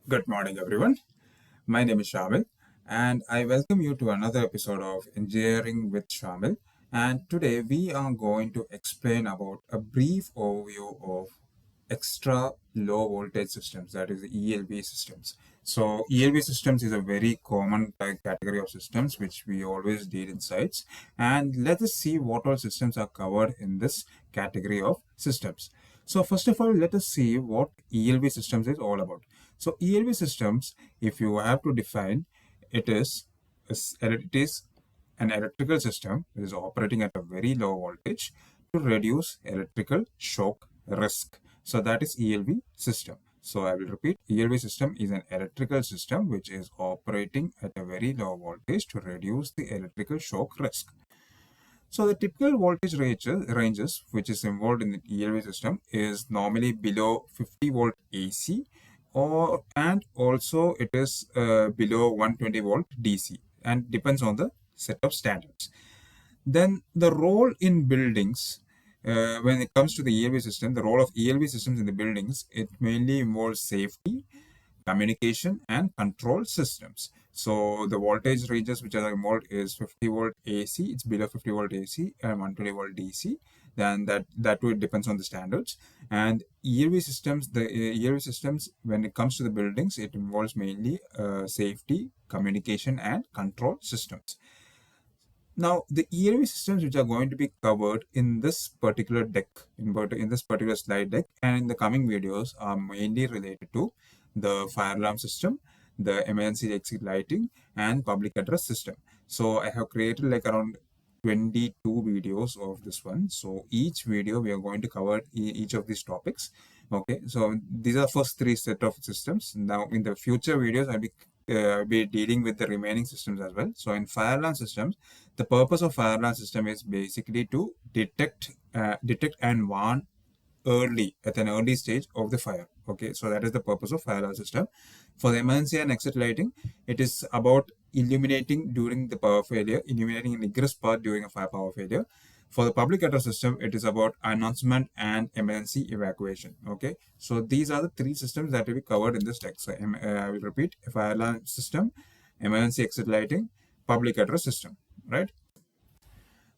Good morning, everyone. My name is Shamil, and I welcome you to another episode of Engineering with Shamil. And today we are going to explain about a brief overview of extra low voltage systems, that is ELV systems. So ELV systems is a very common category of systems which we always deal in sites. And let us see what all systems are covered in this category of systems. So first of all, let us see what ELV systems is all about. So ELV systems, if you have to define, it is it is an electrical system that is operating at a very low voltage to reduce electrical shock risk. So that is ELV system. So I will repeat, ELV system is an electrical system which is operating at a very low voltage to reduce the electrical shock risk. So the typical voltage ranges which is involved in the ELV system is normally below 50 volt AC and also it is below 120 volt DC and depends on the set of standards. Then the role in buildings, when it comes to the ELV system, the role of ELV systems in the buildings, it mainly involves safety, communication, and control systems. So the voltage ranges which are involved is 50 volt AC, it's below 50 volt AC and 120 volt DC. Then that too, it depends on the standards. And ELV systems, the ELV systems, when it comes to the buildings, it involves mainly safety, communication, and control systems. Now, the ELV systems which are going to be covered in this particular deck, in this particular slide deck, and in the coming videos are mainly related to the fire alarm system, the emergency exit lighting, and public address system. So I have created like around 22 videos of this one. So each video we are going to cover each of these topics. Okay, so these are first three set of systems. Now in the future videos, I'll be dealing with the remaining systems as well. So in fire alarm systems, the purpose of fire alarm system is basically to detect and warn early at an early stage of the fire. Okay, so that is the purpose of fire alarm system. For the emergency and exit lighting, it is about illuminating during the power failure, illuminating an egress path during a fire power failure. For the public address system, it is about announcement and emergency evacuation. Okay, so these are the three systems that will be covered in this text. So I will repeat: fire alarm system, emergency exit lighting, public address system. Right.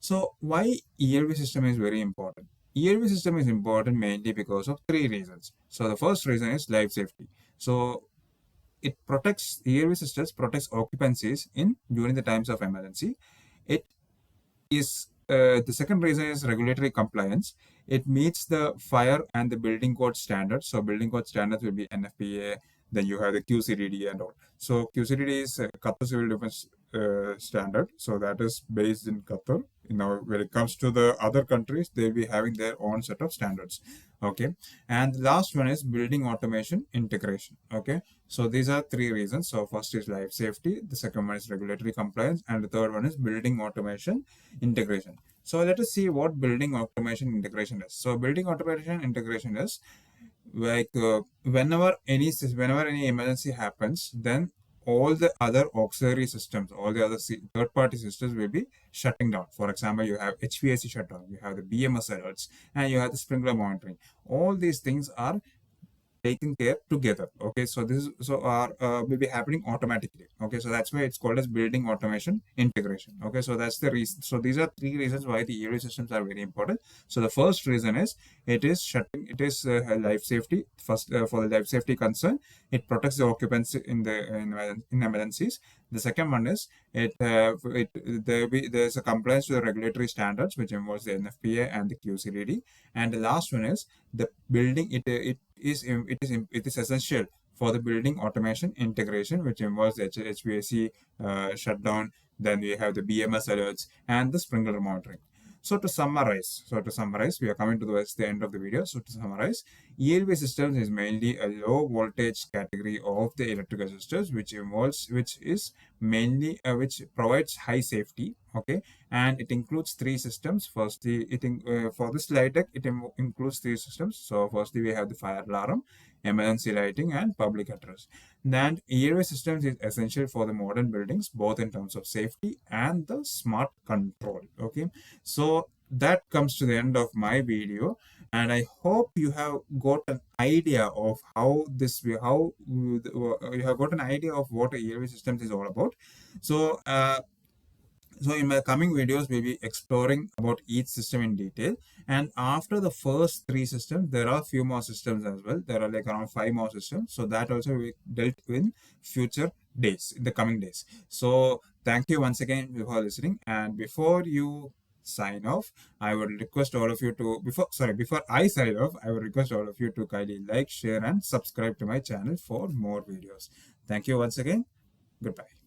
So why ELV system is very important? ELV system is important mainly because of three reasons. So the first reason is life safety. So it protects ELV systems protects occupancies in during the times of emergency. It is the second reason is regulatory compliance. It meets the fire and the building code standards. So building code standards will be NFPA. Then you have the QCDD and all. So QCDD is Qatar Civil Defense standard. So that is based in Qatar. Now, when it comes to the other countries, they'll be having their own set of standards. Okay. And the last one is building automation integration. Okay. So these are three reasons. So first is life safety. The second one is regulatory compliance. And the third one is building automation integration. So let us see what building automation integration is. So building automation integration is like whenever any emergency happens, then all the other auxiliary systems, all the other third party systems will be shutting down. For example, you have HVAC shutdown, you have the BMS alerts, and you have the sprinkler monitoring. All these things are taken care together. Okay, so this is will be happening automatically. Okay, so that's why it's called as building automation integration. Okay, so that's the reason. So these are three reasons why the ELV systems are very important. So the first reason is it is life safety. First, for the life safety concern, it protects the occupants in emergencies. The second one is there's a compliance to the regulatory standards which involves the NFPA and the QCDD. And the last one is the building it is essential for the building automation integration, which involves the HVAC shutdown. Then we have the BMS alerts and the sprinkler monitoring. So to summarize, we are coming to the end of the video. So to summarize, ELV systems is mainly a low voltage category of the electrical systems, which provides high safety. Okay, and it includes three systems. Firstly, for this slide deck, it includes three systems. So firstly, we have the fire alarm, emergency lighting, and public address. Then ELV systems is essential for the modern buildings, both in terms of safety and the smart control. Okay, so that comes to the end of my video, and I hope you have got an idea of how you have got an idea of what a ELV systems is all about. So so in my coming videos, we'll be exploring about each system in detail. And after the first three systems, there are few more systems as well. There are like around five more systems. So that also we dealt in future days, in the coming days. So thank you once again for listening. And before you sign off, I would request all of you to before I sign off, I would request all of you to kindly like, share, and subscribe to my channel for more videos. Thank you once again. Goodbye.